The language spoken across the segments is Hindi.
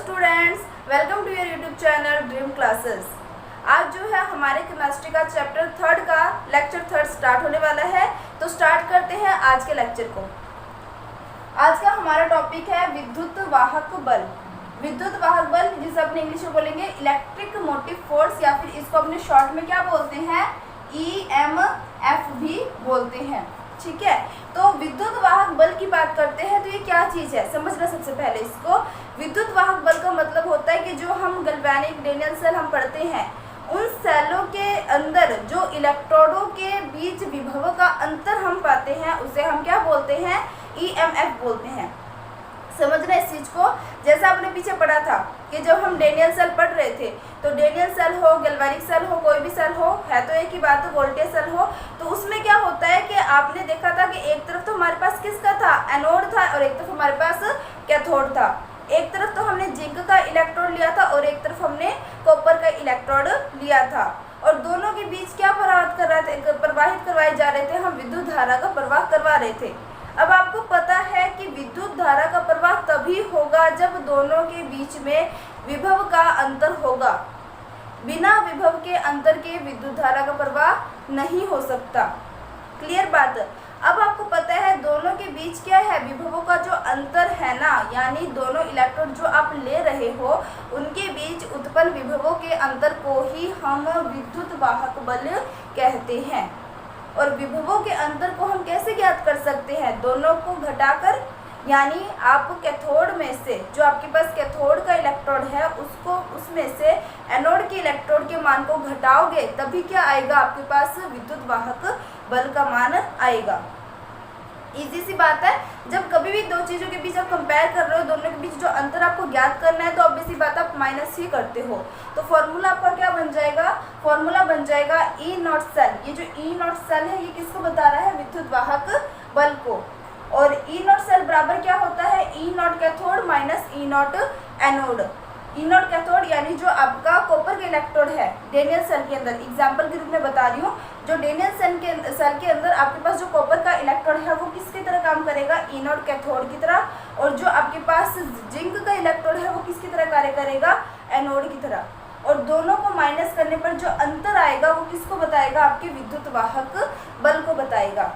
Students, welcome to your YouTube channel dream classes. आज जो है हमारे केमिस्ट्री का चैप्टर 3 का लेक्चर 3 स्टार्ट होने वाला है। तो स्टार्ट करते हैं आज के लेक्चर को। आज का हमारा टॉपिक है विद्युत वाहक बल। विद्युत वाहक बल जिसे अपने इंग्लिश में बोलेंगे इलेक्ट्रिक मोटिव फोर्स, या फिर इसको अपने शॉर्ट में क्या बोलते हैं, EMF भी बोलते हैं। ठीक है, तो विद्युत वाहक बल की बात करते हैं तो ये क्या चीज़ है समझना। सबसे पहले इसको विद्युत वाहक बल का मतलब होता है कि जो हम गैल्वेनिक डेनियल सेल हम पढ़ते हैं, उन सेलों के अंदर जो इलेक्ट्रोडों के बीच विभव का अंतर हम पाते हैं उसे हम क्या बोलते हैं, EMF बोलते हैं। समझना इस चीज़ को। जैसा आपने पीछे पढ़ा था कि जब हम डेनियल सेल पढ़ रहे थे तो डेनियल सेल हो, गैल्वेनिक सेल हो, कोई भी सेल हो, है तो एक ही बात, तो वोल्टेज सेल हो, तो उसमें क्या होता है कि आपने देखा था कि एक तरफ तो हमारे पास किसका था, एनोड था, और एक तरफ हमारे पास कैथोड था। एक तरफ तो हमने जिंक का इलेक्ट्रोड लिया था और एक तरफ हमने कॉपर का इलेक्ट्रोड लिया था, और दोनों के बीच क्या प्रवाहित करवाए जा रहे थे, हम विद्युत धारा का प्रवाह करवा रहे थे। अब आपको पता है कि विद्युत धारा का प्रवाह तभी होगा जब दोनों के बीच में विभव का अंतर होगा। बिना विभव के अंतर के विद्युत धारा का प्रवाह नहीं हो सकता। क्लियर बात। अब आपको पता है दोनों के बीच क्या है, विभवों का जो अंतर है ना, यानी दोनों इलेक्ट्रॉन जो आप ले रहे हो उनके बीच उत्पन्न विभवों के अंतर को ही हम विद्युत वाहक बल कहते हैं। और विभवों के अंतर को हम कैसे ज्ञात कर सकते हैं, दोनों को घटाकर, यानी आप कैथोड में से जो आपके पास कैथोड का इलेक्ट्रोड है उसमें से एनोड के इलेक्ट्रोड के मान को घटाओगे तभी क्या आएगा, आपके पास विद्युत वाहक बल का मान आएगा। इजी सी बात है। जब कभी भी दो चीज़ों के बीच आप कंपेयर कर रहे हो, दोनों के बीच जो अंतर आपको ज्ञात करना है, तो ऑब्वियस सी बात आप माइनस ही करते हो। तो फॉर्मूला आपका क्या बन जाएगा, फॉर्मूला बन जाएगा E नॉट सेल। ये जो E नॉट सेल है ये किसको बता रहा है, विद्युत वाहक बल को। और E नॉट सेल बराबर क्या होता है, E not cathode minus E not anode. E naught cathode यानी जो आपका कॉपर का इलेक्ट्रोड है डेनियल सेल के अंदर, एग्जाम्पल के रूप में बता रही हूँ, जो डेनियल सेल के अंदर आपके पास जो कॉपर का इलेक्ट्रोड है वो किसकी तरह काम करेगा, E नॉट कैथोड की तरह। और जो आपके पास जिंक का इलेक्ट्रोड है वो किसकी तरह कार्य करेगा, एनोड की तरह। और दोनों को माइनस करने पर जो अंतर आएगा वो किसको बताएगा, आपके विद्युत वाहक बल को बताएगा।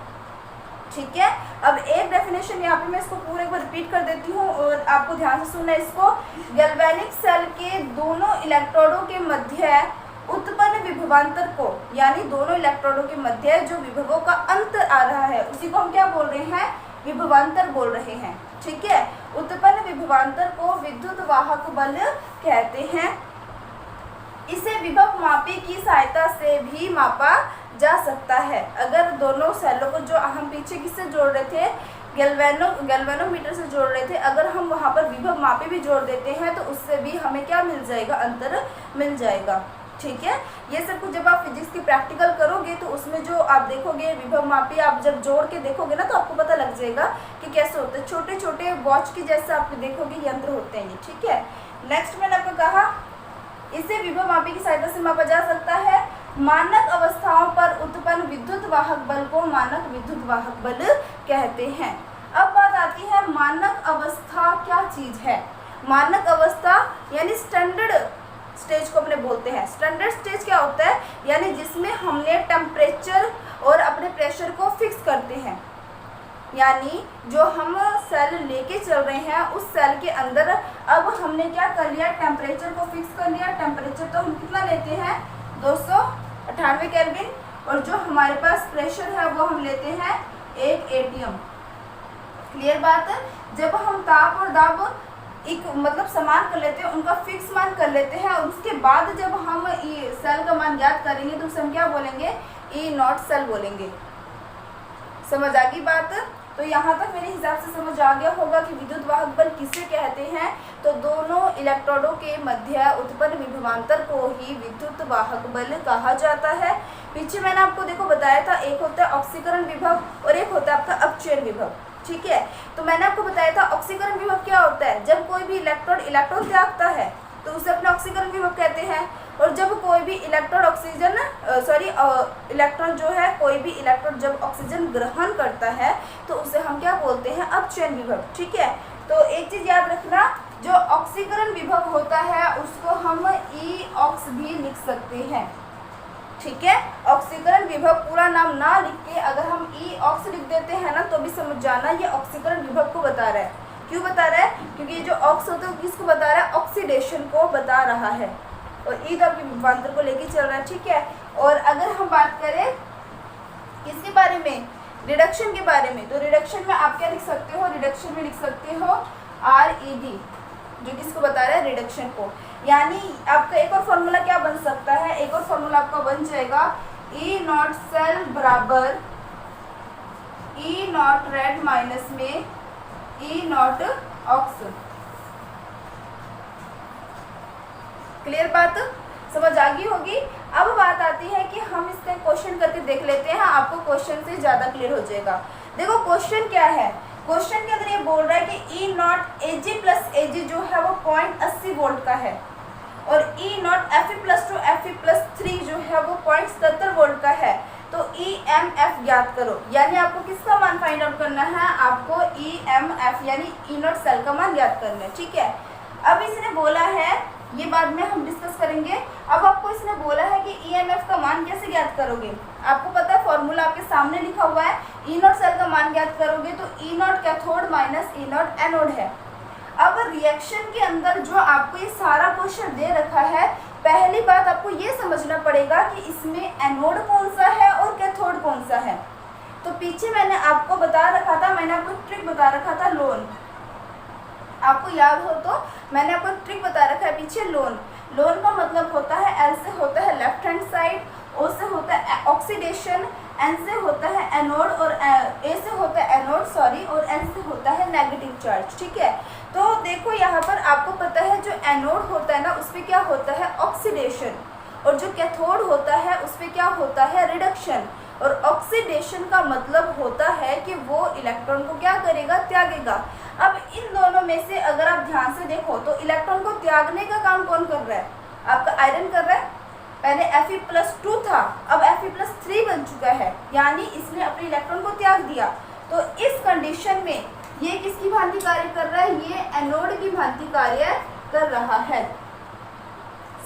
ठीक है, अब एक डेफिनेशन यहाँ पे मैं इसको पूरे एक बार रिपीट कर देती हूँ और आपको ध्यान से सुनना इसको। गैल्वेनिक सेल के दोनों इलेक्ट्रोडों के मध्य उत्पन्न विभवांतर को, यानी दोनों इलेक्ट्रोडों के मध्य जो विभवों का अंतर आ रहा है उसी को हम क्या बोल रहे हैं, विभवांतर बोल रहे हैं। ठीक है, उत्पन्न विभवांतर को विद्युत वाहक बल कहते हैं। इसे विभव मापी की सहायता से भी मापा जा सकता है। अगर दोनों सेलों को जो हम पीछे किससे जोड़ रहे थे, गैल्वेनोमीटर से जोड़ रहे थे, अगर हम वहाँ पर विभव मापी भी जोड़ देते हैं तो उससे भी हमें क्या मिल जाएगा, अंतर मिल जाएगा। ठीक है, ये सब कुछ जब आप फिजिक्स की प्रैक्टिकल करोगे तो उसमें जो आप देखोगे विभव मापी, आप जब जोड़ के देखोगे ना तो आपको पता लग जाएगा कि कैसे होते हैं। छोटे छोटे वॉच के जैसे आप देखोगे यंत्र होते हैं ये। ठीक है, नेक्स्ट मैंने आपको कहा इसे विभव मापी की सहायता से मापा जा सकता है। मानक अवस्थाओं पर उत्पन्न विद्युत वाहक बल को मानक विद्युत वाहक बल कहते हैं। अब बात आती है मानक अवस्था क्या चीज है। मानक अवस्था यानी स्टैंडर्ड स्टेज को अपने बोलते हैं। स्टैंडर्ड स्टेज क्या होता है, यानी जिसमें हमने टेम्परेचर और अपने प्रेशर को फिक्स करते हैं, यानी जो हम सेल लेके चल रहे हैं उस सेल के अंदर अब हमने क्या कर लिया, टेम्परेचर को फिक्स कर लिया। टेम्परेचर तो हम कितना लेते हैं, 298 केल्विन, और जो हमारे पास प्रेशर है वो हम लेते हैं 1 atm। क्लियर बात है। जब हम ताप और दाब एक मतलब समान कर लेते हैं, उनका फिक्स मान कर लेते हैं, और उसके बाद जब हम सेल का मान ज्ञात करेंगे तो उसे हम क्या बोलेंगे, E नॉट सेल बोलेंगे। समझ आ गई बात। तो यहाँ तक मेरे हिसाब से समझ आ गया होगा कि विद्युत वाहक बल किसे कहते हैं। तो दोनों इलेक्ट्रोडों के मध्य उत्पन्न विभवांतर को ही विद्युत वाहक बल कहा जाता है। पीछे मैंने आपको देखो बताया था, एक होता है ऑक्सीकरण विभव और एक होता है आपका अपचयन विभव। ठीक है, तो मैंने आपको बताया था ऑक्सीकरण विभव क्या होता है, जब कोई भी इलेक्ट्रॉन त्यागता है तो उसे अपना ऑक्सीकरण विभव कहते हैं। और जब कोई भी इलेक्ट्रॉन जो है, कोई भी इलेक्ट्रॉन जब ऑक्सीजन ग्रहण करता है तो उसे हम क्या बोलते हैं, अपचयन विभव। ठीक है, तो एक चीज याद रखना, जो ऑक्सीकरण विभव होता है उसको हम ई ऑक्स भी लिख सकते हैं, ठीक है। ऑक्सीकरण विभव पूरा नाम ना लिख के अगर हम ई ऑक्स लिख देते हैं ना तो भी समझ जाना ये ऑक्सीकरण विभव को बता रहा है। क्यों बता रहा है? क्योंकि ये जो ऑक्स होता है किसको बता रहा है? ऑक्सीडेशन को बता रहा है, और ई तो आपके विभवांतर को लेके चल रहा है, ठीक है। और अगर हम बात करें किसके बारे में, रिडक्शन के बारे में, तो रिडक्शन में आप क्या लिख सकते हो? रिडक्शन में लिख सकते हो RED, जो किसको बता रहा है? रिडक्शन को। यानी आपका एक और फॉर्मूला क्या बन सकता है? एक और फॉर्मूला आपका बन जाएगा E नॉट सेल बराबर E नॉट रेड माइनस में E नॉट ऑक्स। क्लियर बात समझ आ गई होगी। अब बात आती है कि हम इसका क्वेश्चन करके देख लेते हैं, आपको क्वेश्चन से ज़्यादा क्लियर हो जाएगा। देखो क्वेश्चन क्या है, क्वेश्चन के अंदर ये बोल रहा है कि E nought Ag plus Ag जो है वो 0.80 वोल्ट का है, और E nought Fe plus two Fe plus 3 जो है वो 0.77 वोल्ट का है। तो EMF ज्ञात करो, यानी आपको किसका मान फाइंड आउट करना है? आपको EMF यानी ई नॉट सेल का मान ज्ञात करना है, ठीक है। अब इसने बोला है, ये बाद में हम डिस्कस करेंगे। अब आपको इसने बोला है कि EMF का मान कैसे ज्ञात करोगे? आपको पता है फॉर्मूला आपके सामने लिखा हुआ है, ई नॉट सेल का मान ज्ञात करोगे तो E nought cathode minus E nought anode है। अब रिएक्शन के अंदर जो आपको ये सारा क्वेश्चन दे रखा है, पहली बात आपको ये समझना पड़ेगा कि इसमें एनोड कौन सा है और कैथोड कौन सा है। तो पीछे मैंने आपको बता रखा था, मैंने आपको ट्रिक बता रखा था लोन, आपको याद हो तो मैंने आपको ट्रिक बता रखा है पीछे। लोन का मतलब होता है एल से होता है लेफ्ट हैंड साइड, ओ से होता है ऑक्सीडेशन, एन से होता है एनोड, और ए से होता है एनोड सॉरी, और एन से होता है नेगेटिव चार्ज, ठीक है। तो देखो यहाँ पर आपको पता है जो एनोड होता है ना उस पर क्या होता है? ऑक्सीडेशन, और जो कैथोड होता है उस पर क्या होता है? रिडक्शन। और ऑक्सीडेशन का मतलब होता है कि वो इलेक्ट्रॉन को क्या करेगा? त्यागेगा। अब इन दोनों में से अगर आप ध्यान से देखो तो इलेक्ट्रॉन को त्यागने का काम कौन कर रहा है? आपका आयरन कर रहा है। पहले Fe+2 था, अब Fe+3 बन चुका है, यानी इसने अपने इलेक्ट्रॉन को त्याग दिया। तो इस कंडीशन में ये किसकी भांति कार्य कर रहा है? ये एनोड की भांति कार्य कर रहा है।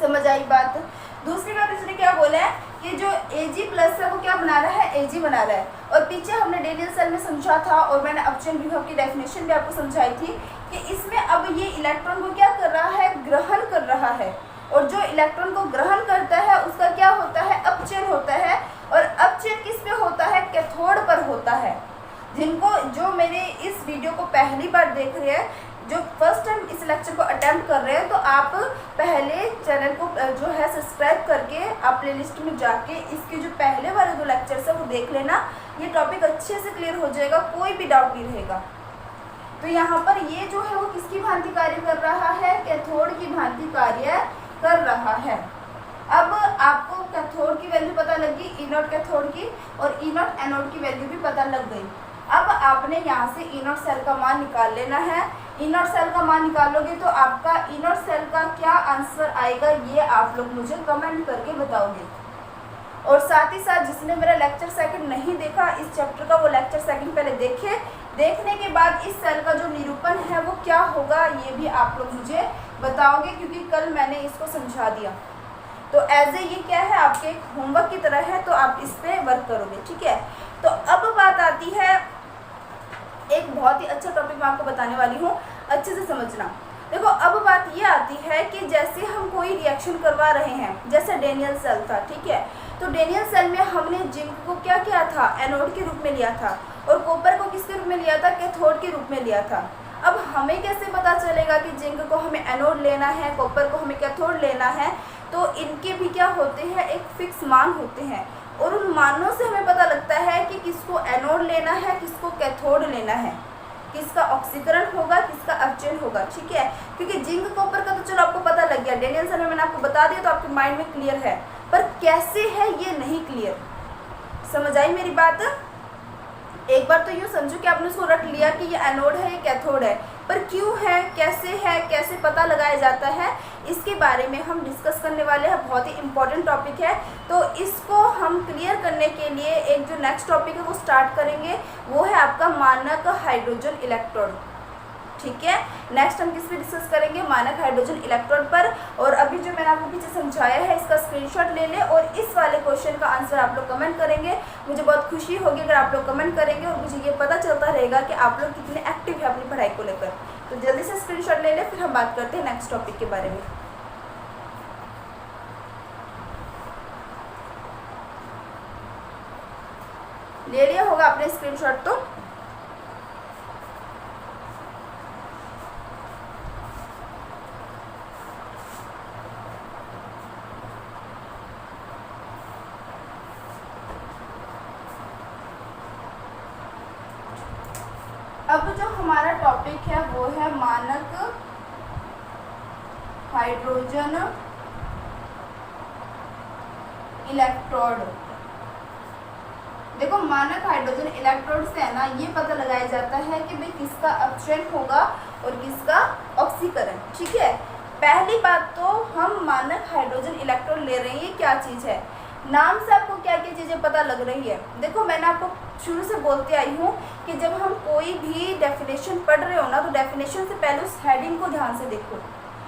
समझ आई बात? दूसरी बात इसने क्या बोला है कि जो Ag+ है वो क्या बना रहा है? Ag बना रहा है। और पीछे हमने डेनियल सेल में समझा था, और मैंने अपचयन विभव की डेफिनेशन भी आपको समझाई थी कि इसमें अब ये इलेक्ट्रॉन को क्या कर रहा है? ग्रहण कर रहा है, और जो इलेक्ट्रॉन को ग्रहण करता है उसका क्या होता है? अपचयन होता है। और अपचयन किस पे होता है? कैथोड पर होता है। जो मेरे इस वीडियो को पहली बार देख रहे हैं, जो फर्स्ट टाइम इस लेक्चर को अटेम्प्ट कर रहे हैं, तो आप पहले चैनल को जो है सब्सक्राइब करके आप प्लेलिस्ट में जाके इसके जो पहले वाले 2 लेक्चर्स है वो देख लेना। ये टॉपिक अच्छे से क्लियर हो जाएगा, कोई भी डाउट नहीं रहेगा। तो यहाँ पर ये जो है वो किसकी भांति कार्य कर रहा है? कैथोड की भांति कार्य कर रहा है। अब आपको कैथोड की वैल्यू पता लग गई, ई नॉट कैथोड की, और ई नॉट एनोड की वैल्यू भी पता लग गई। अब आपने यहाँ से ई नॉट सेल का मान निकाल लेना है। ई नॉट सेल का मान निकालोगे तो आपका ई नॉट सेल का क्या आंसर आएगा ये आप लोग मुझे कमेंट करके बताओगे। और साथ ही साथ जिसने मेरा लेक्चर सेकंड नहीं देखा इस चैप्टर का, वो लेक्चर सेकंड पहले देखे। देखने के बाद इस सेल का जो निरूपण है वो क्या होगा ये भी आप लोग मुझे बताओगे, क्योंकि कल मैंने इसको समझा दिया। तो एज ए ये क्या है? आपके एक होमवर्क की तरह है, तो आप इस पर वर्क करोगे, ठीक है। तो अब बात आती है, एक बहुत ही अच्छा टॉपिक मैं आपको बताने वाली हूँ, अच्छे से समझना। देखो अब बात ये आती है कि जैसे हम कोई रिएक्शन करवा रहे हैं, जैसे डेनियल सेल था, ठीक है। तो डेनियल सेल में हमने जिंक को क्या किया था? एनोड के रूप में लिया था, और कॉपर को किसके रूप में लिया था? कैथोड के रूप में लिया था। अब हमें कैसे पता चलेगा कि जिंक को हमें एनोड लेना है, कॉपर को हमें कैथोड लेना है? तो इनके भी क्या होते हैं? एक फिक्स मान होते हैं, और उन मानों से हमें पता लगता है कि किसको एनोड लेना है, किसको कैथोड लेना है, किसका ऑक्सीकरण होगा, किसका अपचयन होगा, ठीक है। क्योंकि जिंक कॉपर का तो चलो आपको पता लग गया, डेनियल सेल में मैंने आपको बता दिया, तो आपके माइंड में क्लियर है, पर कैसे है ये नहीं क्लियर। समझ आई मेरी बात? एक बार तो यूँ समझो कि आपने उसको रट लिया कि ये एनोड है, ये कैथोड है, पर क्यों है, कैसे पता लगाया जाता है, इसके बारे में हम डिस्कस करने वाले हैं। बहुत ही इंपॉर्टेंट टॉपिक है, तो इसको हम क्लियर करने के लिए एक जो नेक्स्ट टॉपिक है वो स्टार्ट करेंगे, वो है आपका मानक हाइड्रोजन इलेक्ट्रोड, ठीक है। नेक्स्ट हम किस पे डिस्कस करेंगे, मानक हाइड्रोजन इलेक्ट्रोड पर। और अभी जो मैंने आपको पीछे समझाया है इसका स्क्रीनशॉट ले ले और इस वाले क्वेश्चन का आंसर आप लोग कमेंट करेंगे। मुझे बहुत खुशी होगी अगर आप लोग कमेंट करेंगे और मुझे ये पता चलता रहेगा कि आप लोग कितने एक्टिव है अपनी पढ़ाई को लेकर। तो जल्दी से स्क्रीनशॉट ले ले, फिर हम बात करते हैं नेक्स्ट टॉपिक के बारे में। ले लिया होगा आपने स्क्रीनशॉट तो। अब जो हमारा टॉपिक है वो है मानक हाइड्रोजन इलेक्ट्रोड। देखो मानक हाइड्रोजन इलेक्ट्रोड से है ना ये पता लगाया जाता है कि भाई किसका अपचयन होगा और किसका ऑक्सीकरण। ठीक है, पहली बात तो हम मानक हाइड्रोजन इलेक्ट्रोड ले रहे हैं, ये क्या चीज़ है, नाम से आपको क्या क्या चीज़ें पता लग रही है। देखो मैंने आपको शुरू से बोलते आई हूँ कि जब हम कोई भी डेफिनेशन पढ़ रहे हो ना तो डेफिनेशन से पहले उस हेडिंग को ध्यान से देखो,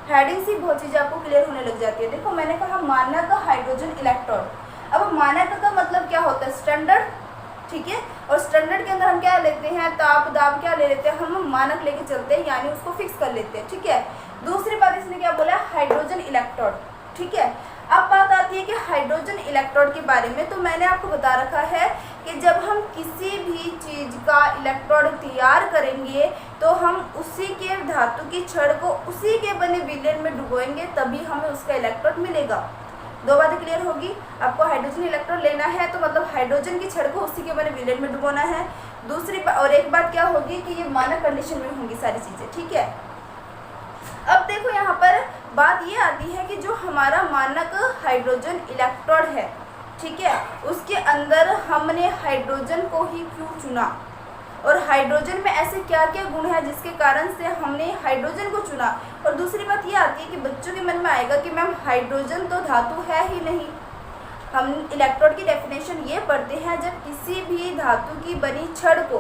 हेडिंग से बहुत चीज़ें आपको क्लियर होने लग जाती है। देखो मैंने कहा मानक हाइड्रोजन इलेक्ट्रोड। अब मानक का मतलब क्या होता है, स्टैंडर्ड। ठीक है, और स्टैंडर्ड के अंदर हम क्या लेते हैं, ताप दाब क्या ले लेते हैं, हम मानक लेके चलते हैं, यानी उसको फिक्स कर लेते हैं। ठीक है, दूसरी बात इसने क्या बोला, हाइड्रोजन इलेक्ट्रोड। ठीक है, अब बात आती है कि हाइड्रोजन इलेक्ट्रोड के बारे में। तो मैंने आपको बता रखा है कि जब हम किसी भी चीज़ का इलेक्ट्रोड तैयार करेंगे तो हम उसी के धातु की छड़ को उसी के बने विलयन में डुबोएंगे, तभी हमें उसका इलेक्ट्रोड मिलेगा। दो बातें क्लियर होगी। आपको हाइड्रोजन इलेक्ट्रोड लेना है तो मतलब हाइड्रोजन की छड़ को उसी के बने विलयन में डुबोना है। दूसरी और एक बात क्या होगी कि ये मानक कंडीशन में होंगी सारी चीज़ें। ठीक है, अब देखो यहाँ पर बात ये आती है कि जो हमारा मानक हाइड्रोजन इलेक्ट्रोड है, ठीक है, उसके अंदर हमने हाइड्रोजन को ही क्यों चुना और हाइड्रोजन में ऐसे क्या क्या गुण है जिसके कारण से हमने हाइड्रोजन को चुना। और दूसरी बात ये आती है कि बच्चों के मन में आएगा कि मैम हाइड्रोजन तो धातु है ही नहीं। हम इलेक्ट्रोड की डेफिनेशन ये पढ़ते हैं जब किसी भी धातु की बनी छड़ को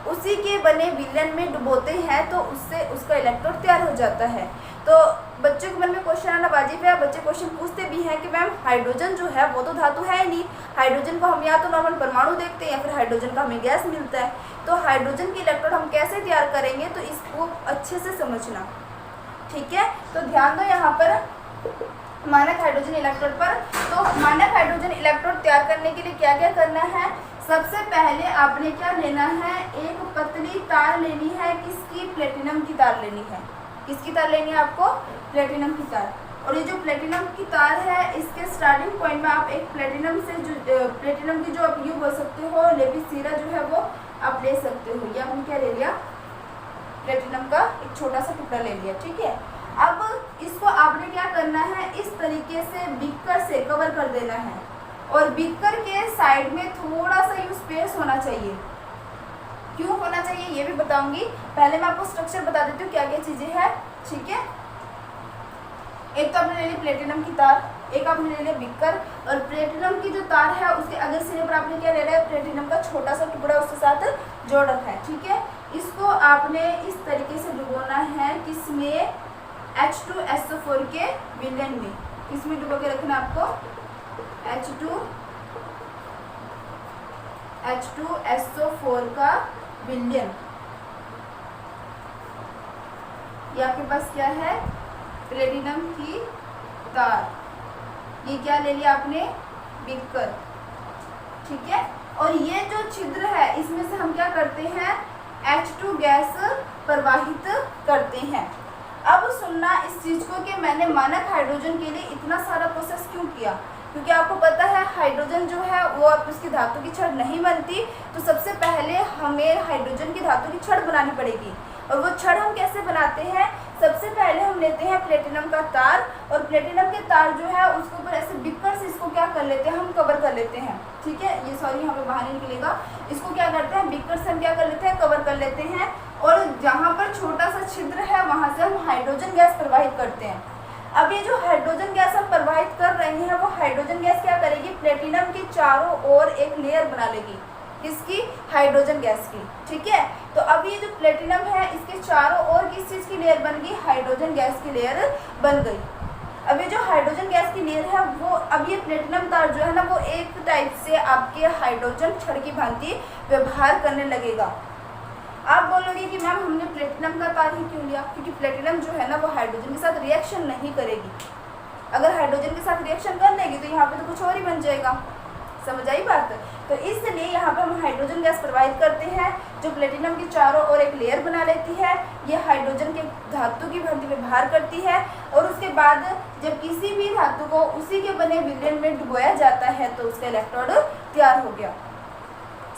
उसी के बने विलयन में डुबोते हैं तो उससे उसका इलेक्ट्रोड तैयार हो जाता है। तो बच्चों के मन में क्वेश्चन आना वाजिब है। बच्चे क्वेश्चन पूछते भी हैं कि मैम हाइड्रोजन जो है वो तो धातु है ही नहीं, हाइड्रोजन को हम या तो नॉर्मल परमाणु देखते हैं या फिर हाइड्रोजन का हमें गैस मिलता है, तो हाइड्रोजन की इलेक्ट्रोड हम कैसे तैयार करेंगे, तो इसको अच्छे से समझना। ठीक है, तो ध्यान दो यहाँ पर मानक हाइड्रोजन इलेक्ट्रोड पर। तो मानक हाइड्रोजन इलेक्ट्रोड तैयार करने के लिए क्या क्या करना है, सबसे पहले आपने क्या लेना है, एक पतली तार लेनी है, किसकी, प्लेटिनम की तार लेनी है। किसकी तार लेनी है आपको, प्लेटिनम की तार। और ये जो प्लेटिनम की तार है इसके स्टार्टिंग पॉइंट में आप एक प्लेटिनम से जो प्लेटिनम की जो आप यू बोल सकते हो लेपिसिरा जो है वो आप ले सकते हो। ये आपने क्या ले लिया, प्लेटिनम का एक छोटा सा टुकड़ा ले लिया। ठीक है, अब इसको आपने क्या करना है, इस तरीके से बीकर से कवर कर देना है और बीकर के साइड में थोड़ा सा यूँ स्पेस होना चाहिए। क्यों होना चाहिए ये भी बताऊंगी, पहले मैं आपको स्ट्रक्चर बता देती हूँ क्या क्या चीज़ें हैं। ठीक है, एक तो आपने ले ली प्लेटिनम की तार, एक आपने ले लिया बीकर, और प्लेटिनम की जो तार है उसके अगले सिरे पर आपने क्या ले लिया, प्लेटिनम का छोटा सा टुकड़ा उसके साथ जोड़ रखा है। ठीक है, इसको आपने इस तरीके से डुबोना है, किसमें, H2SO4 के विलयन में। किसमें डुबो के रखना आपको, H2SO4 का विलयन। ये आपके पास क्या है, प्लेटिनम की तार। ये क्या ले लिया आपने, बीकर। ठीक है, और ये जो छिद्र है इसमें से हम क्या करते हैं, H2 गैस प्रवाहित करते हैं। अब सुनना इस चीज़ को कि मैंने मानक हाइड्रोजन के लिए इतना सारा प्रोसेस क्यों किया, क्योंकि आपको पता है हाइड्रोजन जो है वो अब उसकी धातु की छड़ नहीं बनती, तो सबसे पहले हमें हाइड्रोजन की धातु की छड़ बनानी पड़ेगी। और वो छड़ हम कैसे बनाते हैं, सबसे पहले हम लेते हैं प्लेटिनम का तार, और प्लेटिनम के तार जो है उसके ऊपर ऐसे बिक्कर से इसको क्या कर लेते हैं, हम कवर कर लेते हैं। ठीक है, ये सॉरी यहाँ पे बाहर नहीं निकलेगा, इसको क्या करते हैं, बिक्कर से हम क्या कर लेते हैं, कवर कर लेते हैं, और जहाँ पर छोटा सा छिद्र है वहाँ से हम हाइड्रोजन गैस प्रवाहित करते हैं। अब ये जो हाइड्रोजन गैस हम प्रवाहित कर रहे हैं वो हाइड्रोजन गैस क्या करेगी, प्लेटिनम की चारों ओर एक लेयर बना लेगी, किसकी, हाइड्रोजन गैस की। ठीक है, तो तो अब ये जो प्लेटिनम है इसके चारों ओर किस चीज़ की लेयर बन गई, हाइड्रोजन गैस की लेयर बन गई। अब ये जो हाइड्रोजन गैस की लेयर है वो अब ये प्लेटिनम तार जो है ना वो एक टाइप से आपके हाइड्रोजन छड़ की भांति व्यवहार करने लगेगा। आप बोलोगे कि मैम हमने प्लेटिनम का तार ही क्यों लिया, क्योंकि प्लेटिनम जो है ना वो हाइड्रोजन के साथ रिएक्शन नहीं करेगी। अगर हाइड्रोजन के साथ रिएक्शन कर लेगी तो यहाँ पे तो कुछ और ही बन जाएगा, समझ आई बात। तो इसलिए यहाँ पे हम हाइड्रोजन गैस प्रोवाइड करते हैं जो प्लेटिनम के चारों ओर एक लेयर बना लेती है। ये हाइड्रोजन के धातु की भांति व्यवहार करती है और उसके बाद जब किसी भी धातु को उसी के बने विलयन में डुबोया जाता है तो उसका इलेक्ट्रोड तैयार हो गया,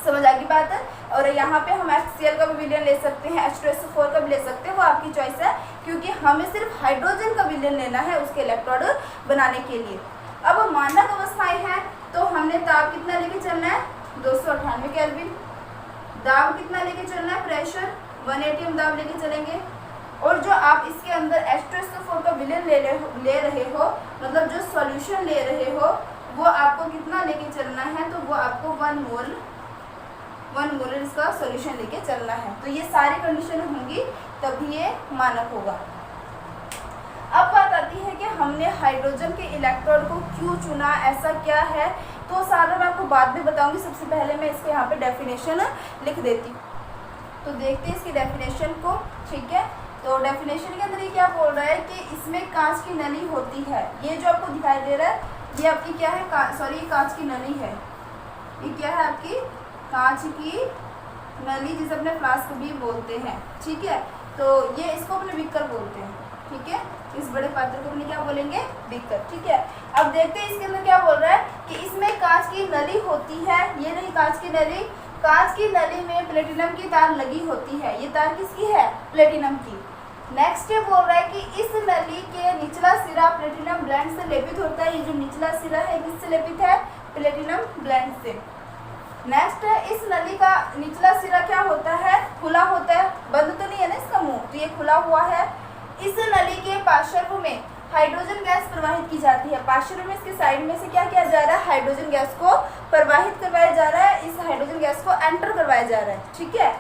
समझ आ गई बात। और यहाँ पे हम HCl का भी विलयन ले सकते हैं, H2SO4 का भी ले सकते हैं, वो आपकी चॉइस है, क्योंकि हमें सिर्फ हाइड्रोजन का विलयन लेना है उसके इलेक्ट्रोड बनाने के लिए। अब मानक अवस्थाएं हैं तो हमने ताप कितना लेके चलना है, 298 केल्विन। दाब कितना लेके चलना है, प्रेशर 180 हम दाब लेके चलेंगे। और जो आप इसके अंदर H2SO4 का विलयन ले रहे हो, मतलब जो सॉल्यूशन ले रहे हो, वो आपको कितना लेके चलना है, तो वो आपको 1 मोल इसका सॉल्यूशन लेके चलना है। तो ये सारी कंडीशन होंगी तभी ये मानक होगा। अब बात आती है कि हमने हाइड्रोजन के इलेक्ट्रोड को क्यों चुना, ऐसा क्या है, तो सारा मैं आपको बाद में बताऊंगी। सबसे पहले मैं इसके यहाँ पे डेफिनेशन लिख देती हूँ। तो देखते हैं इसकी डेफिनेशन को, ठीक है। तो डेफिनेशन के अंदर ये क्या बोल रहा है कि इसमें कांच की नली होती है। ये जो आपको दिखाई दे रहा है ये आपकी क्या है, ये कांच की नली है। ये क्या है आपकी कांच की नली, जिसे अपने फ्लास्क भी बोलते हैं, ठीक है। तो ये इसको अपने बीकर बोलते हैं, ठीक है। इस बड़े पात्र को अपने क्या बोलेंगे, बीकर, ठीक है। अब देखते हैं इसके अंदर क्या बोल रहा है कि इसमें कांच की नली होती है। ये रही कांच की नली। कांच की नली में प्लेटिनम की तार लगी होती है। ये तार किसकी है, प्लेटिनम की। नेक्स्ट ये बोल रहा है कि इस नली के निचला सिरा प्लेटिनम ब्लेंड से लेपित होता है। ये जो निचला सिरा है किससे लेपित है, प्लेटिनम ब्लेंड से। नेक्स्ट है इस नली का निचला सिरा क्या होता है, खुला होता है, बंद तो नहीं है ना इसका मुंह, तो ये खुला हुआ है। इस नली के पार्श्व में हाइड्रोजन गैस प्रवाहित की जाती है। पार्श्व में इसके साइड में से क्या किया जा रहा है, हाइड्रोजन गैस को प्रवाहित करवाया जा रहा है, इस हाइड्रोजन गैस को एंटर करवाया जा रहा है, ठीक है।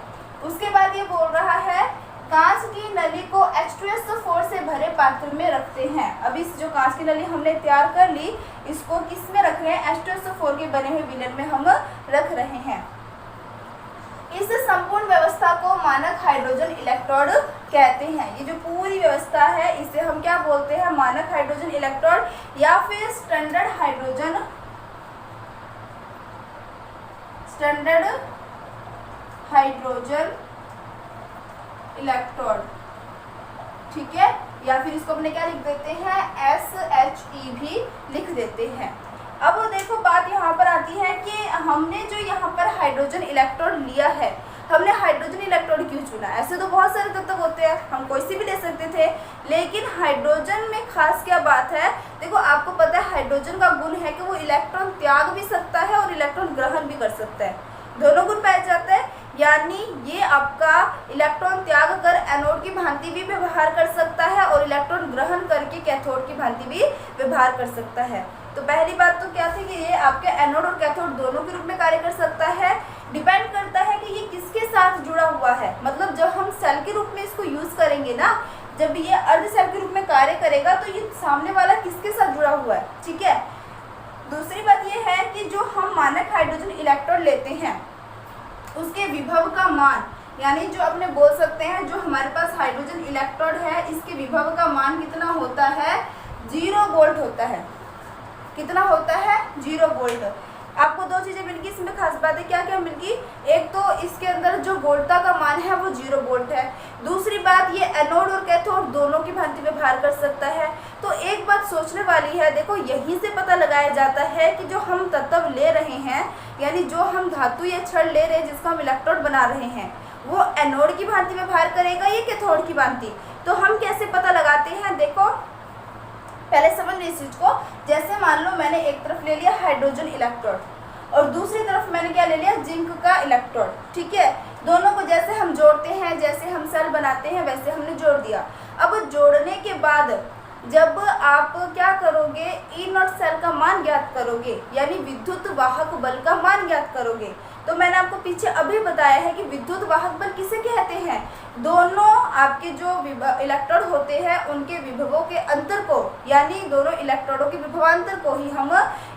उसके बाद ये बोल रहा है कांच की नली को H2SO4 से भरे पात्र में रखते हैं। अब इस जो कांच की नली हमने तैयार कर ली, इसको किस में रख रहे हैं, H2SO4 के बने हुए विलयन में हम रख रहे हैं। इस संपूर्ण व्यवस्था को मानक हाइड्रोजन इलेक्ट्रोड कहते हैं। ये जो पूरी व्यवस्था है इसे हम क्या बोलते हैं, मानक हाइड्रोजन इलेक्ट्रोड या फिर स्टैंडर्ड हाइड्रोजन इलेक्ट्रोड, ठीक है। या फिर इसको अपने क्या लिख देते हैं, SHE भी लिख देते हैं। अब देखो बात यहाँ पर आती है कि हमने जो यहाँ पर हाइड्रोजन इलेक्ट्रोड लिया है, हमने हाइड्रोजन इलेक्ट्रोड क्यों चुना। ऐसे तो बहुत सारे तत्व होते हैं, हम कोई सी भी ले सकते थे, लेकिन हाइड्रोजन में खास क्या बात है, देखो आपको पता है हाइड्रोजन का गुण है कि वो इलेक्ट्रॉन त्याग भी सकता है और इलेक्ट्रॉन ग्रहण भी कर सकता है, दोनों गुण पाया जाता है। यानी ये आपका इलेक्ट्रॉन त्याग कर एनोड की भांति भी व्यवहार कर सकता है और इलेक्ट्रॉन ग्रहण करके कैथोड की भांति भी व्यवहार कर सकता है। तो पहली बात तो क्या थी कि ये आपके एनोड और कैथोड दोनों के रूप में कार्य कर सकता है। डिपेंड करता है कि ये किसके साथ जुड़ा हुआ है, मतलब जब हम सेल के रूप में इसको यूज करेंगे ना, जब ये अर्ध सेल के रूप में कार्य करेगा तो ये सामने वाला किसके साथ जुड़ा हुआ है, ठीक है। दूसरी बात ये है कि जो हम मानक हाइड्रोजन इलेक्ट्रोड लेते हैं उसके विभव का मान, यानी जो अपने बोल सकते हैं जो हमारे पास हाइड्रोजन इलेक्ट्रोड है इसके विभव का मान कितना होता है, 0 वोल्ट होता है। कितना होता है, 0 वोल्ट। आपको दो चीज़ें मिल गई इसमें, खास बातें क्या क्या मिल गई, एक तो इसके अंदर जो वोल्टता का मान है वो 0 वोल्ट है। दूसरी बात ये एनोड और कैथोड दोनों की भांति व्यवहार कर सकता है। तो एक बात सोचने वाली है, देखो यहीं से पता लगाया जाता है कि जो हम तत्व ले रहे हैं, यानी जो हम धातु या छड़ ले रहे हैं जिसका हम इलेक्ट्रोड बना रहे हैं, वो एनोड की भांति व्यवहार करेगा या कैथोड की भांति। तो हम कैसे पता लगाते हैं, देखो पहले समझ लीजिए इस चीज को। जैसे मान लो मैंने एक तरफ ले लिया हाइड्रोजन इलेक्ट्रोड और दूसरी तरफ मैंने क्या ले लिया, जिंक का इलेक्ट्रोड, ठीक है। दोनों को जैसे हम जोड़ते हैं, जैसे हम सेल बनाते हैं वैसे हमने जोड़ दिया। अब जोड़ने के बाद जब आप क्या करोगे, E0 सेल का मान ज्ञात करोगे, यानी विद्युत वाहक बल का मान ज्ञात करोगे। तो मैंने आपको पीछे अभी बताया है कि विद्युत वाहक बल किसे कहते हैं, दोनों आपके जो इलेक्ट्रोड होते हैं उनके विभवों के अंतर को, यानी दोनों इलेक्ट्रोडों के विभवांतर को ही हम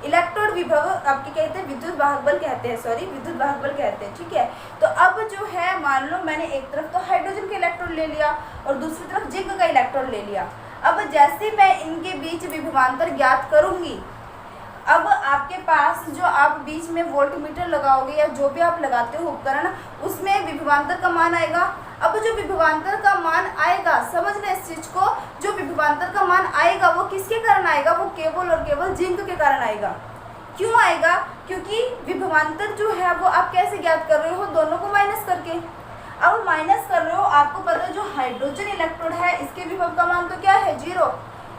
इलेक्ट्रोड विभव आपके कहते हैं विद्युत वाहक बल कहते हैं, विद्युत वाहक बल कहते हैं। ठीक है, तो अब जो है मान लो मैंने एक तरफ तो हाइड्रोजन का इलेक्ट्रोड ले लिया और दूसरी तरफ जिंक का इलेक्ट्रोड ले लिया। अब जैसे मैं इनके बीच विभवांतर ज्ञात करूंगी, अब आपके पास जो आप बीच में वोल्टमीटर लगाओगे या जो भी आप लगाते हो उपकरण, उसमें विभवांतर का मान आएगा। अब जो विभवांतर का मान आएगा, समझ लें इस चीज को, जो विभवांतर का मान आएगा वो किसके कारण आएगा, वो केवल और केवल जिंक के कारण आएगा। क्यों आएगा, क्योंकि विभवांतर जो है वो आप कैसे ज्ञात कर रहे हो, दोनों को माइनस करके। अब माइनस कर रहे हो, आपको पता है जो हाइड्रोजन इलेक्ट्रोड है इसके विभव का मान तो क्या है, 0।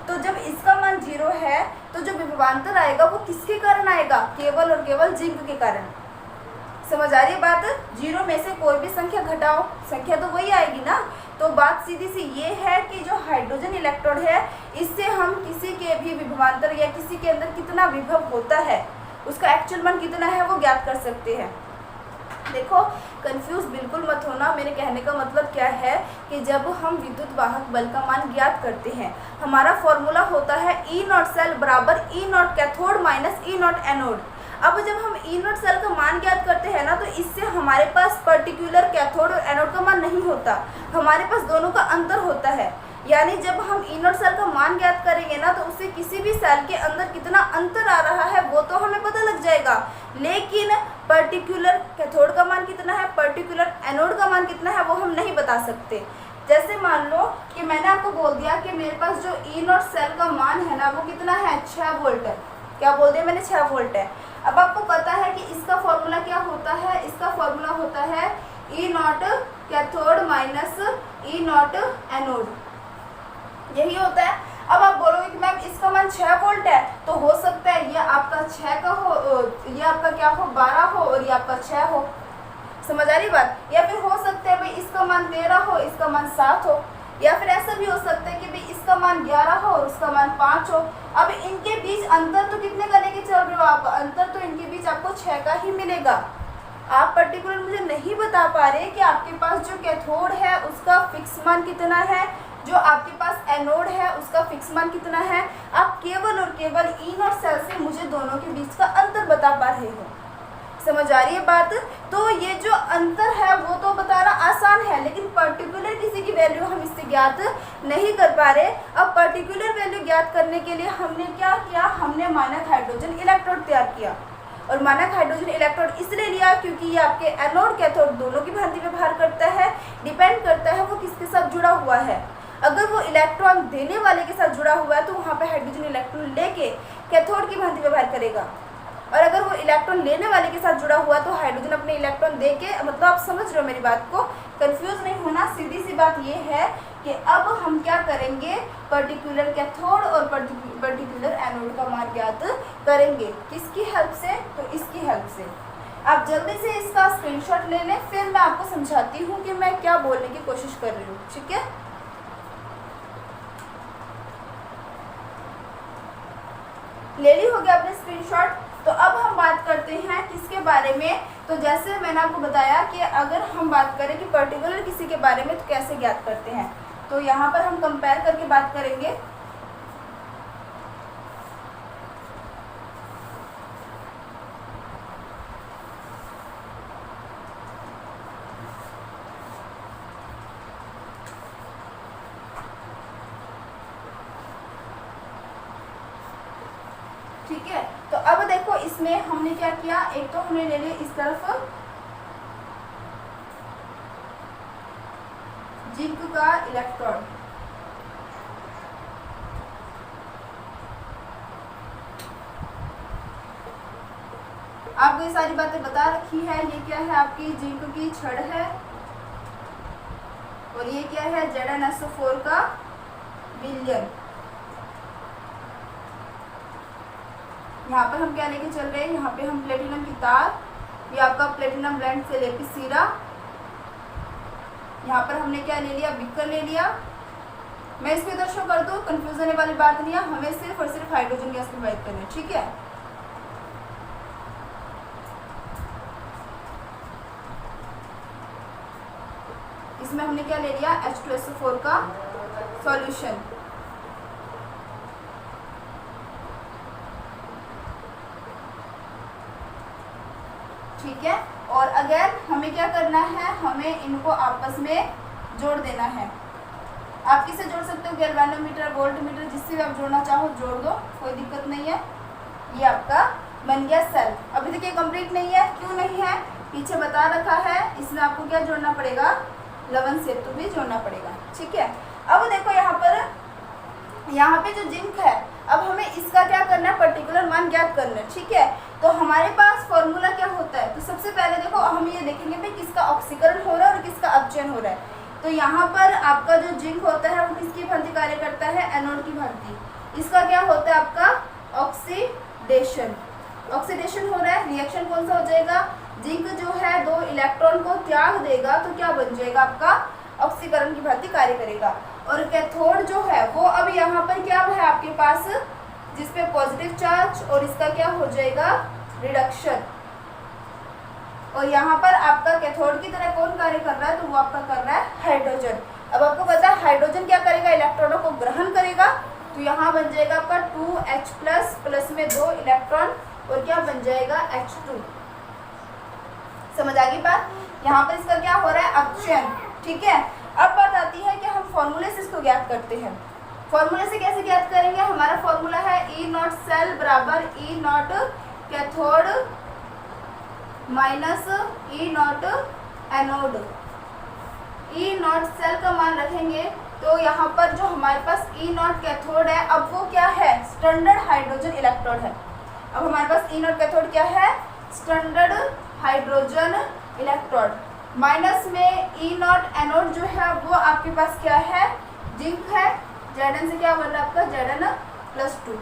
तो जब इसका मान 0 है तो जो विभवांतर आएगा वो किसके कारण आएगा, केवल और केवल जिंक के कारण। समझ आ रही है बात, 0 में से कोई भी संख्या घटाओ, संख्या तो वही आएगी ना। तो बात सीधी सी ये है कि जो हाइड्रोजन इलेक्ट्रोड है इससे हम किसी के भी विभवांतर या किसी के अंदर कितना विभव होता है, उसका एक्चुअल मान कितना है वो ज्ञात कर सकते हैं। देखो कंफ्यूज बिल्कुल मत होना, मेरे कहने का मतलब क्या है कि जब हम विद्युत वाहक बल का मान ज्ञात करते हैं, हमारा फॉर्मूला होता है E0 सेल बराबर E0 cathode minus E0 anode. अब जब हम E0 सेल का मान ज्ञात करते हैं ना, तो इससे हमारे पास पर्टिकुलर कैथोड और एनोड का मान नहीं होता, हमारे पास दोनों का अंतर होता है। यानी जब हम E0 सेल का मान ज्ञात करेंगे ना, तो उससे किसी भी सेल के अंदर कितना अंतर आ रहा है वो तो हमें पता लग जाएगा, लेकिन पर्टिकुलर कैथोड का मान कितना है, पर्टिकुलर एनोड का मान कितना है वो हम नहीं बता सकते। जैसे मान लो कि मैंने आपको बोल दिया कि मेरे पास जो E0 सेल का मान है ना वो कितना है, 6 वोल्ट है। क्या बोल दिया मैंने, 6 वोल्ट है। अब आपको पता है कि इसका फॉर्मूला क्या होता है, इसका फॉर्मूला होता है E0 cathode minus E0 anode, यही होता है। अब आप बोलोगे कि मैम इसका मान 6 वोल्ट है, तो हो सकता है ये आपका 6 का हो, ये आपका क्या हो 12 हो और ये आपका 6 हो। समझ आ रही बात, या फिर हो सकता है भाई इसका मान 13 हो, इसका मान 7 हो, या फिर ऐसा भी हो सकता है कि भाई इसका मान 11 हो और उसका मान 5 हो। अब इनके बीच अंतर तो कितने का लेके चल रहे हो आप, अंतर तो इनके बीच आपको 6 का ही मिलेगा। आप पर्टिकुलर मुझे नहीं बता पा रहे कि आपके पास जो कैथोड है उसका फिक्स मान कितना है, जो आपके पास एनोड है उसका फिक्स मान कितना है। आप केवल और केवल E0 सेल से मुझे दोनों के बीच का अंतर बता पा रहे हो। समझ आ रही है बात, तो ये जो अंतर है वो तो बताना आसान है, लेकिन पर्टिकुलर किसी की वैल्यू हम इससे ज्ञात नहीं कर पा रहे। अब पर्टिकुलर वैल्यू ज्ञात करने के लिए हमने क्या किया, हमने मानक हाइड्रोजन इलेक्ट्रोड तैयार किया। और मानक हाइड्रोजन इलेक्ट्रोड इसलिए लिया क्योंकि ये आपके एनोड कैथोड दोनों की भांति व्यवहार करता है, डिपेंड करता है वो किसके साथ जुड़ा हुआ है। अगर वो इलेक्ट्रॉन देने वाले के साथ जुड़ा हुआ है तो वहाँ पे हाइड्रोजन इलेक्ट्रॉन लेके कैथोड की भांति व्यवहार करेगा, और अगर वो इलेक्ट्रॉन लेने वाले के साथ जुड़ा हुआ है तो हाइड्रोजन अपने इलेक्ट्रॉन दे के, मतलब आप समझ रहे हो मेरी बात को, कंफ्यूज नहीं होना। सीधी सी बात ये है कि अब हम क्या करेंगे, पर्टिकुलर कैथोड और पर्टिकुलर एनोड का मान ज्ञात करेंगे। किसकी हेल्प से, तो इसकी हेल्प से। आप जल्दी से इसका स्क्रीनशॉट ले लें, फिर मैं आपको समझाती हूँ कि मैं क्या बोलने की कोशिश कर रही हूँ। ठीक है, ले ली होगी आपने स्क्रीनशॉट। तो अब हम बात करते हैं किसके बारे में, तो जैसे मैंने आपको बताया कि अगर हम बात करें कि पर्टिकुलर किसी के बारे में तो कैसे ज्ञात करते हैं, तो यहाँ पर हम कंपेयर करके बात करेंगे। ठीक है, तो अब देखो इसमें हमने क्या किया, एक तो हमने ले लिया इस तरफ जिंक का इलेक्ट्रॉन, आपको ये सारी बातें बता रखी है। ये क्या है, आपकी जिंक की छड़ है, और ये क्या है, ZnSO4 का विलयन। यहाँ पर हम क्या लेके चल रहे हैं, यहाँ पे हम प्लेटिनम की तार, ये आपका प्लेटिनम ब्लेंड से लेपिस सीरा। यहाँ पर हमने क्या ले लिया, बिकर ले लिया। मैं इसको इधर शो कर दूँ, कंफ्यूज होने वाली बात नहीं है, हमें सिर्फ और सिर्फ हाइड्रोजन गैस प्रोवाइड करना है। ठीक है, इसमें हमने क्या ले लिया, H2SO4 का सॉल्यूशन। ठीक है, और अगेन हमें क्या करना है, हमें इनको आपस में जोड़ देना है। आप किससे जोड़ सकते हो, गैल्वेनोमीटर, वोल्टमीटर, जिससे भी आप जोड़ना चाहो जोड़ दो, कोई दिक्कत नहीं है। ये आपका बन गया सेल। अभी देखिए कंप्लीट नहीं है, क्यों नहीं है, पीछे बता रखा है, इसमें आपको क्या जोड़ना पड़ेगा, लवण सेतु भी जोड़ना पड़ेगा। ठीक है, अब देखो यहाँ पे जो जिंक है, अब हमें इसका क्या करना है, पर्टिकुलर मान ज्ञात करना है। ठीक है, तो हमारे पास फॉर्मूला क्या होता है, तो सबसे पहले देखो हम ये देखेंगे भाई किसका ऑक्सीकरण हो रहा है और किसका अपचयन हो रहा है। तो यहाँ पर आपका जो जिंक होता है वो किसकी भांति कार्य करता है, एनोड की भांति। इसका क्या होता है, आपका ऑक्सीडेशन। ऑक्सीडेशन हो रहा है, रिएक्शन कौन सा हो जाएगा, जिंक जो है 2 इलेक्ट्रॉन को त्याग देगा तो क्या बन जाएगा, आपका ऑक्सीकरण की भांति कार्य करेगा। और कैथोड जो है वो अब यहाँ पर क्या है आपके पास, जिसपे पॉजिटिव चार्ज, और इसका क्या हो जाएगा, रिडक्शन। और यहाँ पर आपका कैथोड की तरह कौन कार्य कर रहा है, तो वो आपका कर रहा है हाइड्रोजन। अब आपको पता है हाइड्रोजन क्या करेगा, इलेक्ट्रॉनों को ग्रहण करेगा, तो यहाँ बन जाएगा आपका 2H+, प्लस में 2 इलेक्ट्रॉन, और क्या बन जाएगा, H2। समझ आ गई बात। यहाँ पर इसका क्या हो रहा है, अपचयन। ठीक है, अब बात आती है कि हम फॉर्मूले से इसको ज्ञात करते हैं। फॉर्मूले से कैसे ज्ञात करेंगे, हमारा फॉर्मूला है E0 सेल बराबर E0 cathode minus E0 anode. E0 cell का मान रखेंगे तो यहाँ पर जो हमारे पास E0 कैथोड है, अब वो क्या है, स्टैंडर्ड हाइड्रोजन इलेक्ट्रोड है। अब हमारे पास E0 कैथोड क्या है, स्टैंडर्ड हाइड्रोजन इलेक्ट्रोड, माइनस में E0 एनोड जो है वो आपके पास क्या है, जिंक है। Zn से क्या बन रहा है आपका, Zn+2।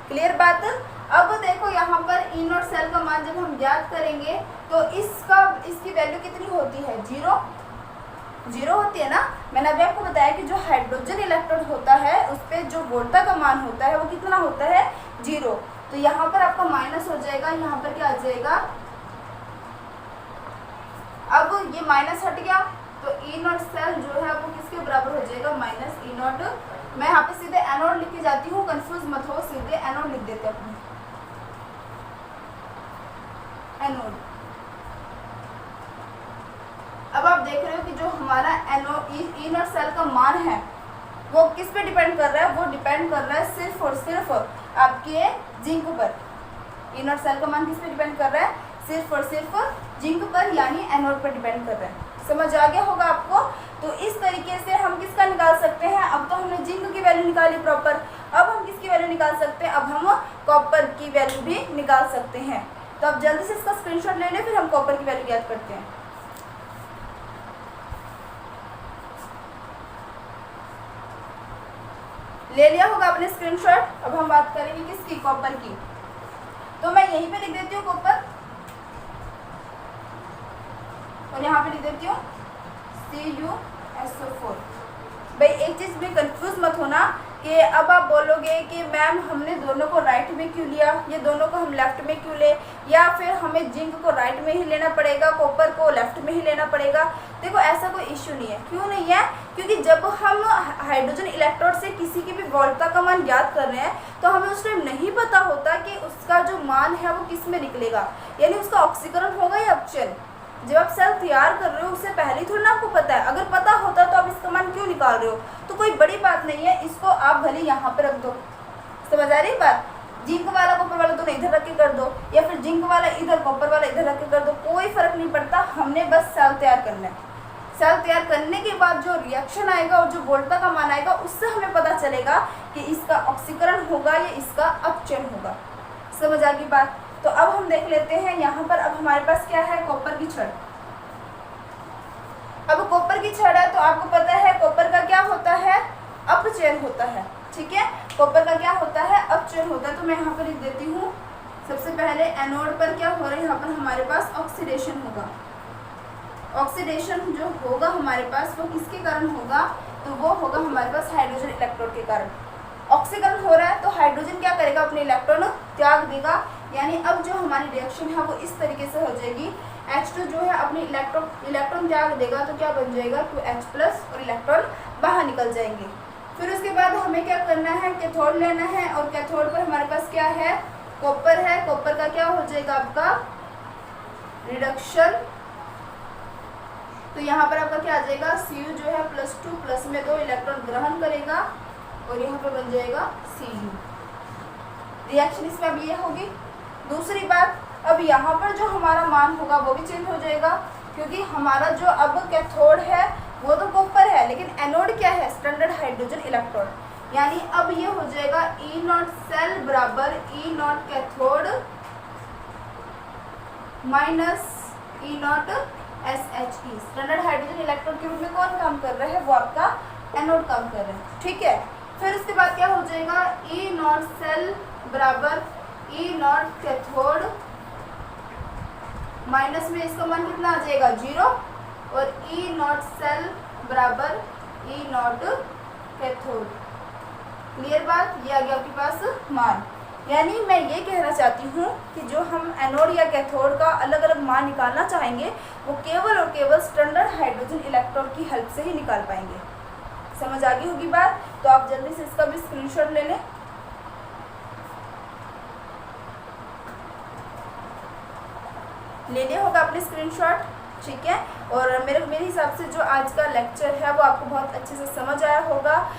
क्लियर बात। अब देखो यहाँ पर E0 सेल का मान जब हम ज्ञात करेंगे तो इसकी वैल्यू कितनी होती है, 0 होती है ना। मैंने अभी आपको बताया कि जो हाइड्रोजन इलेक्ट्रोड होता है उस पर जो वोल्टा का मान होता है वो कितना होता है, 0। तो यहाँ पर आपका माइनस हो जाएगा, यहाँ पर क्या आ जाएगा, अब ये माइनस हट गया तो E0 सेल जो है वो किसके बराबर हो जाएगा, -E0। मैं यहाँ पे सीधे एनोड लिख के जाती हूँ, कंफ्यूज मत हो, सीधे एनोड लिख देते हैं, एनोड। अब आप देख रहे हो कि जो हमारा E0 सेल का मान है वो किस पे डिपेंड कर रहा है, वो डिपेंड कर रहा है सिर्फ और सिर्फ आपके जिंक पर। E0 सेल का मान किस पे डिपेंड कर रहा है, सिर्फ और सिर्फ जिंक पर, यानी एनोड पर डिपेंड कर रहा है। समझ आ गया होगा आपको। तो इस तरीके से हम किसका निकाल सकते हैं, अब तो हमने जिंक की वैल्यू निकाली प्रॉपर, अब हम किसकी वैल्यू निकाल सकते हैं, अब हम कॉपर की वैल्यू भी निकाल सकते हैं। तो अब जल्दी से इसका स्क्रीनशॉट ले लें, फिर हम कॉपर की वैल्यू ज्ञात करते हैं। ले लिया होगा आपने स्क्रीनशॉट। अब हम बात करेंगे किसकी, कॉपर की। तो मैं यहीं पे लिख देती हूँ कॉपर, और यहाँ पे लिख देती हूँ CuSO4। भाई एक चीज़ में कंफ्यूज मत होना कि अब आप बोलोगे कि मैम हमने दोनों को राइट में क्यों लिया, ये दोनों को हम लेफ्ट में क्यों ले, या फिर हमें जिंक को राइट में ही लेना पड़ेगा, कॉपर को लेफ्ट में ही लेना पड़ेगा। देखो ऐसा कोई इश्यू नहीं है। क्यों नहीं है, क्योंकि जब हम हाइड्रोजन इलेक्ट्रोड से किसी की भी वोल्टा का मान ज्ञात कर रहे हैं तो हमें उस टाइम नहीं पता होता कि उसका जो मान है वो किस में निकलेगा, यानी उसका ऑक्सीकरण होगा या अपचयन। जब आप सेल तैयार कर रहे हो उससे पहले थोड़ी ना आपको पता है। अगर पता होता तो आप इसका मान क्यों निकाल रहे हो, तो कोई बड़ी बात नहीं है, इसको आप भले यहाँ पर रख दो। समझ आ रही बात। जिंक वाला कॉपर वाला दोनों इधर रख के कर दो, या फिर जिंक वाला इधर कॉपर वाला इधर रख के कर दो, कोई फर्क नहीं पड़ता। हमने बस सेल तैयार करना है। सेल तैयार करने के बाद जो रिएक्शन आएगा और जो वोल्टा का मान आएगा उससे हमें पता चलेगा कि इसका ऑक्सीकरण होगा या इसका अपचयन होगा। समझ आ गई बात। तो अब हम देख लेते हैं यहाँ पर। अब हमारे पास क्या है, कॉपर की छड़। अब कॉपर की छड़ है तो आपको पता है कॉपर का क्या होता है, अपचयन होता है। ठीक है, कॉपर का क्या होता है, अपचयन होता है। तो मैं यहाँ पर लिख देती हूँ, सबसे पहले एनोड पर क्या हो रहा है, यहाँ पर हमारे पास ऑक्सीडेशन होगा। ऑक्सीडेशन जो होगा हमारे पास वो किसके कारण होगा, तो वो होगा हमारे पास हाइड्रोजन इलेक्ट्रोड के कारण। ऑक्सीकरण हो रहा है तो हाइड्रोजन क्या करेगा, अपने इलेक्ट्रॉन त्याग देगा, यानी अब जो हमारी रिएक्शन है वो इस तरीके से हो जाएगी। H2 जो है अपनी इलेक्ट्रॉन त्याग देगा तो क्या बन जाएगा 2H+ और इलेक्ट्रॉन बाहर निकल जाएंगे। फिर उसके बाद हमें क्या करना है, कैथोड लेना है और कैथोड पर हमारे पास क्या है, कॉपर है। कॉपर का क्या हो जाएगा आपका रिडक्शन, तो यहाँ पर आपका क्या आ जाएगा Cu जो है +2 प्लस में 2 इलेक्ट्रॉन ग्रहण करेगा और यहाँ पे बन जाएगा Cu। रिएक्शन इसमें अब ये होगी। दूसरी बात, अब यहाँ पर जो हमारा मान होगा वो भी चेंज हो जाएगा, क्योंकि हमारा जो अब कैथोड है वो तो कॉपर है, लेकिन एनोड क्या है, स्टैंडर्ड हाइड्रोजन इलेक्ट्रॉन। यानी अब ये हो जाएगा E0 सेल बराबर E0 cathode minus E0 SHE। Standard hydrogen electron के रूप में कौन काम कर रहा है, वो आपका एनोड काम कर रहा है, ठीक है। फिर उसके बाद क्या हो जाएगा E0 सेल बराबर E0 कैथोड माइनस में इसका मान कितना आ जाएगा 0 और E0 सेल बराबर E0 कैथोड। क्लियर बात, ये आ गया आपके पास मान। यानी मैं ये कहना चाहती हूँ कि जो हम एनोड या कैथोड का अलग अलग मान निकालना चाहेंगे वो केवल और केवल स्टैंडर्ड हाइड्रोजन इलेक्ट्रॉन की हेल्प से ही निकाल पाएंगे। समझ आ गई होगी बात, तो आप जल्दी से इसका भी स्क्रीनशॉट ले लें। ले लिया होगा आपने स्क्रीनशॉट, ठीक है। और मेरे हिसाब से जो आज का लेक्चर है वो आपको बहुत अच्छे से समझ आया होगा।